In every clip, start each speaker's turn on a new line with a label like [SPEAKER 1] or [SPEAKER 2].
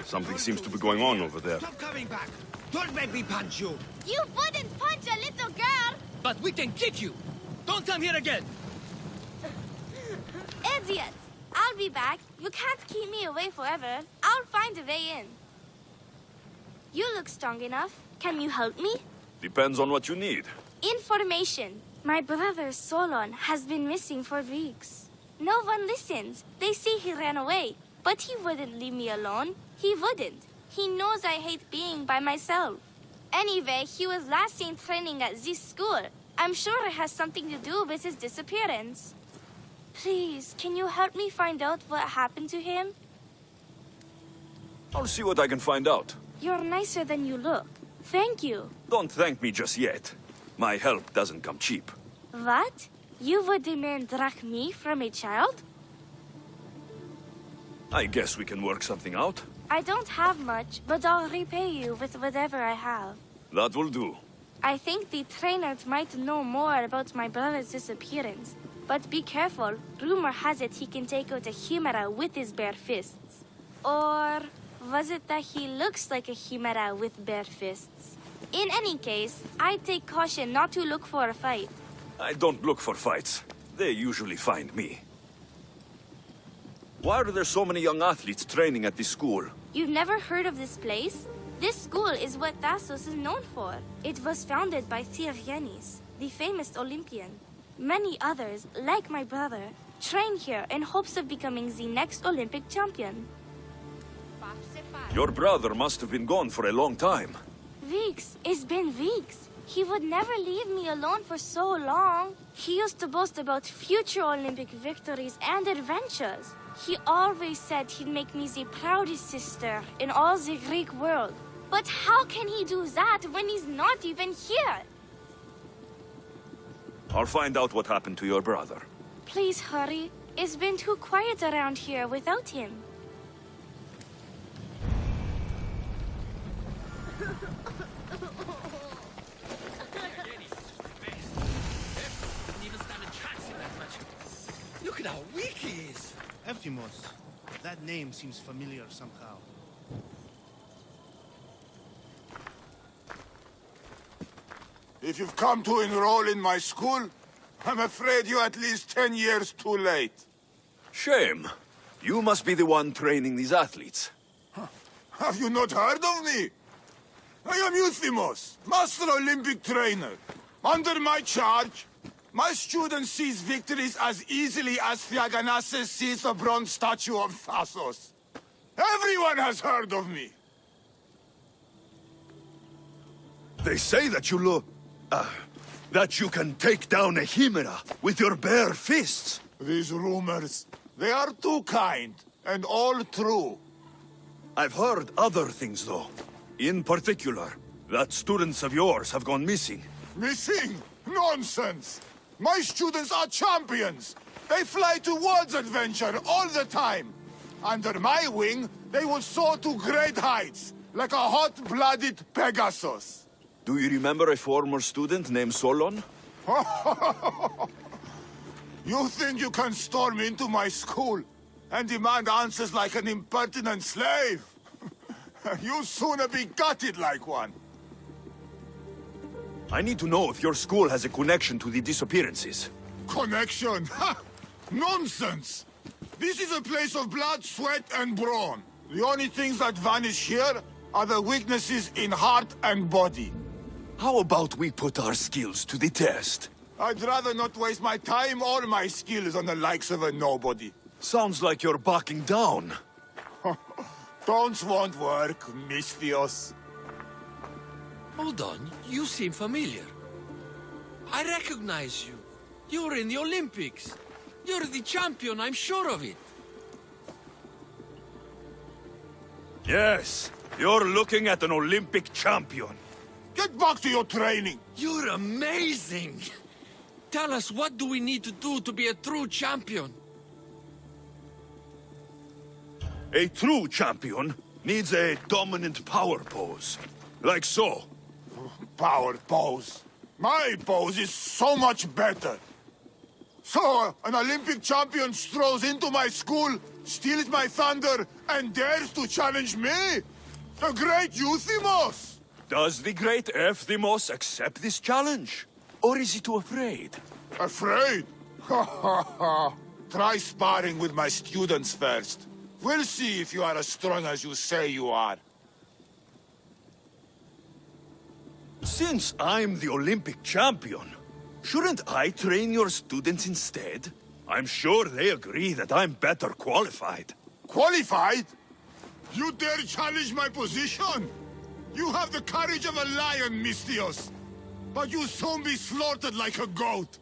[SPEAKER 1] Something seems to be going on over there.
[SPEAKER 2] Stop coming back! Don't make me punch you!
[SPEAKER 3] You wouldn't punch a little girl!
[SPEAKER 2] But we can kick you! Don't come here again!
[SPEAKER 3] Idiot! I'll be back. You can't keep me away forever. I'll find a way in. You look strong enough. Can you help me?
[SPEAKER 1] Depends on what you need.
[SPEAKER 3] Information. My brother Solon has been missing for weeks. No one listens. They say he ran away. But he wouldn't leave me alone. He wouldn't. He knows I hate being by myself. Anyway, he was last seen training at this school. I'm sure it has something to do with his disappearance. Please, can you help me find out what happened to him?
[SPEAKER 1] I'll see what I can find out.
[SPEAKER 3] You're nicer than you look. Thank you.
[SPEAKER 1] Don't thank me just yet. My help doesn't come cheap.
[SPEAKER 3] What? You would demand drachmi from a child?
[SPEAKER 1] I guess we can work something out.
[SPEAKER 3] I don't have much, but I'll repay you with whatever I have.
[SPEAKER 1] That will do.
[SPEAKER 3] I think the trainers might know more about my brother's disappearance. But be careful. Rumor has it he can take out a Chimera with his bare fists. Or was it that he looks like a Chimera with bare fists? In any case, I'd take caution not to look for a fight.
[SPEAKER 1] I don't look for fights. They usually find me. Why are there so many young athletes training at this school?
[SPEAKER 3] You've never heard of this place? This school is what Thassos is known for. It was founded by Thiergenis, the famous Olympian. Many others, like my brother, train here in hopes of becoming the next Olympic champion.
[SPEAKER 1] Your brother must have been gone for a long time.
[SPEAKER 3] Weeks. It's been weeks. He would never leave me alone for so long. He used to boast about future Olympic victories and adventures. He always said he'd make me the proudest sister in all the Greek world. But how can he do that when he's not even here?
[SPEAKER 1] I'll find out what happened to your brother.
[SPEAKER 3] Please hurry. It's been too quiet around here without him.
[SPEAKER 2] Look at how weak he is!
[SPEAKER 4] Ephimos. That name seems familiar somehow.
[SPEAKER 5] If you've come to enroll in my school, I'm afraid you're at least 10 years too late.
[SPEAKER 1] Shame. You must be the one training these athletes.
[SPEAKER 5] Have you not heard of me? I am Euthymos, Master Olympic Trainer. Under my charge, my students seize victories as easily as Theaganasses sees the bronze statue of Thassos. Everyone has heard of me.
[SPEAKER 1] They say that that you can take down a Chimera with your bare fists.
[SPEAKER 5] These rumors, they are too kind and all true.
[SPEAKER 1] I've heard other things, though. In particular, that students of yours have gone missing.
[SPEAKER 5] Missing? Nonsense! My students are champions! They fly towards adventure all the time! Under my wing, they will soar to great heights, like a hot-blooded Pegasus.
[SPEAKER 1] Do you remember a former student named Solon?
[SPEAKER 5] You think you can storm into my school and demand answers like an impertinent slave? You'll sooner be gutted like one.
[SPEAKER 1] I need to know if your school has a connection to the disappearances.
[SPEAKER 5] Connection? Ha! Nonsense! This is a place of blood, sweat, and brawn. The only things that vanish here are the weaknesses in heart and body.
[SPEAKER 1] How about we put our skills to the test?
[SPEAKER 5] I'd rather not waste my time or my skills on the likes of a nobody.
[SPEAKER 1] Sounds like you're backing down.
[SPEAKER 5] Don't won't work, Misthios.
[SPEAKER 2] Hold on, you seem familiar. I recognize you. You're in the Olympics. You're the champion, I'm sure of it.
[SPEAKER 1] Yes, you're looking at an Olympic champion.
[SPEAKER 5] Get back to your training.
[SPEAKER 2] You're amazing! Tell us, what do we need to do to be a true champion?
[SPEAKER 1] A true champion needs a dominant power pose. Like so.
[SPEAKER 5] Power pose. My pose is so much better. So, an Olympic champion strolls into my school steals my thunder and dares to challenge me? The great Euthymos!
[SPEAKER 1] Does the great Euthymos accept this challenge? Or is he too afraid?
[SPEAKER 5] Afraid? Ha ha ha! Try sparring with my students first. We'll see if you are as strong as you say you are.
[SPEAKER 1] Since I'm the Olympic champion, shouldn't I train your students instead? I'm sure they agree that I'm better qualified.
[SPEAKER 5] Qualified? You dare challenge my position? You have the courage of a lion, Mystios. But you'll soon be slaughtered like a goat.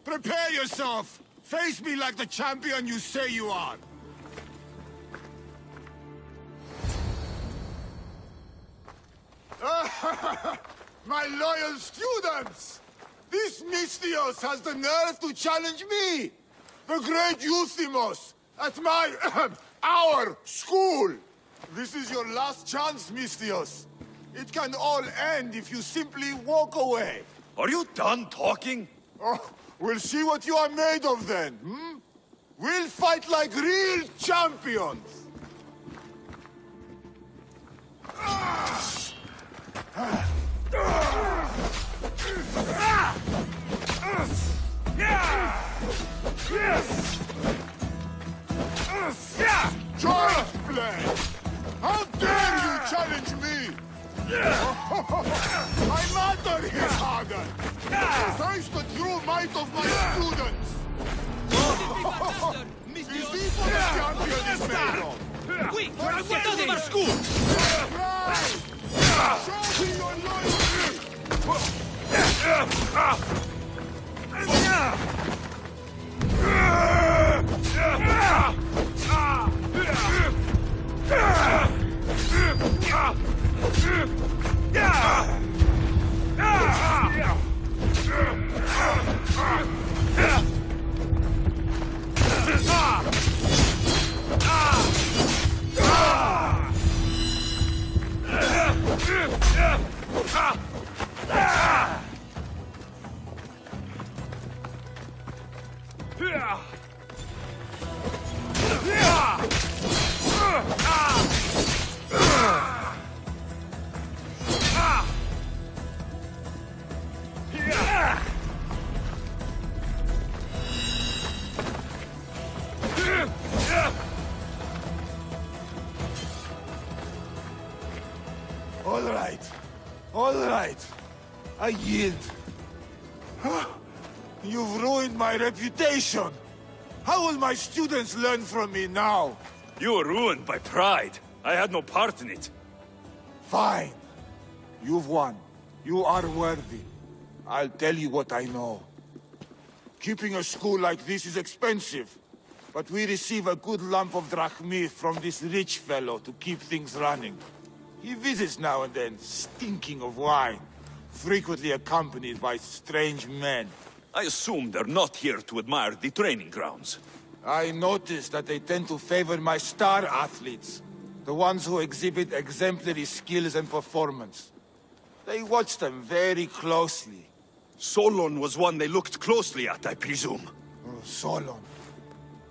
[SPEAKER 5] Prepare yourself. Face me like the champion you say you are. My loyal students! This Mystios has the nerve to challenge me! The great Euthymos! At my... our school! This is your last chance, Mystios. It can all end if you simply walk away.
[SPEAKER 1] Are you done talking?
[SPEAKER 5] Oh, we'll see what you are made of then, hmm? We'll fight like real champions! Child's play! How dare you challenge me! My mother is harder! Face the true might of my students! Is this what a champion is made of?
[SPEAKER 2] Quick, I'm get out of our school!
[SPEAKER 5] Right! Show me your loyalty! All right. I yield. You've ruined my reputation. How will my students learn from me now?
[SPEAKER 1] You were ruined by pride. I had no part in it.
[SPEAKER 5] Fine. You've won. You are worthy. I'll tell you what I know. Keeping a school like this is expensive, but we receive a good lump of drachmi from this rich fellow to keep things running. He visits now and then, stinking of wine, frequently accompanied by strange men.
[SPEAKER 1] I assume they're not here to admire the training grounds.
[SPEAKER 5] I noticed that they tend to favor my star athletes, the ones who exhibit exemplary skills and performance. They watch them very closely.
[SPEAKER 1] Solon was one they looked closely at, I presume.
[SPEAKER 5] Oh, Solon.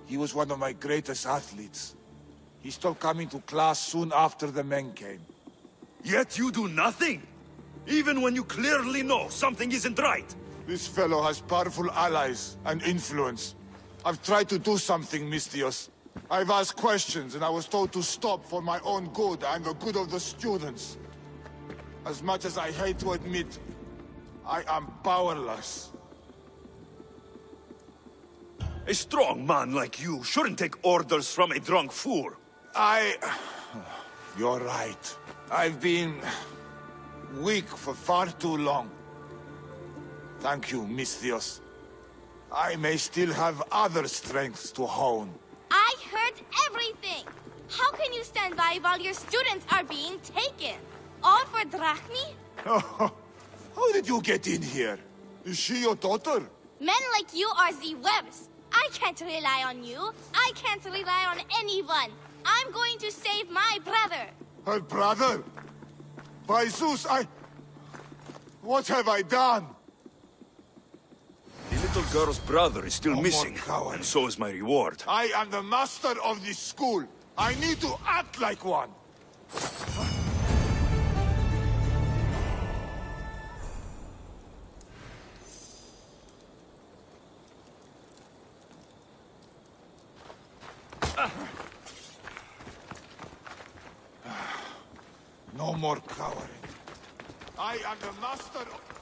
[SPEAKER 5] He was one of my greatest athletes. He stopped coming to class soon after the men came.
[SPEAKER 1] Yet you do nothing? Even when you clearly know something isn't right?
[SPEAKER 5] This fellow has powerful allies and influence. I've tried to do something, Mystios. I've asked questions, and I was told to stop for my own good and the good of the students. As much as I hate to admit, I am powerless.
[SPEAKER 1] A strong man like you shouldn't take orders from a drunk fool.
[SPEAKER 5] You're right. I've been weak for far too long. Thank you, Mystios. I may still have other strengths to hone.
[SPEAKER 3] I heard everything. How can you stand by while your students are being taken? All for drachmi?
[SPEAKER 5] How did you get in here? Is she your daughter?
[SPEAKER 3] Men like you are the webs. I can't rely on you. I can't rely on anyone. I'm going to save my brother.
[SPEAKER 5] Her brother? By Zeus, what have I done?
[SPEAKER 1] The little little girl's brother is still
[SPEAKER 5] No more
[SPEAKER 1] missing,
[SPEAKER 5] coward.
[SPEAKER 1] and so is my reward.
[SPEAKER 5] I am the master of this school. I need to act like one. No more cowering. I am the master of...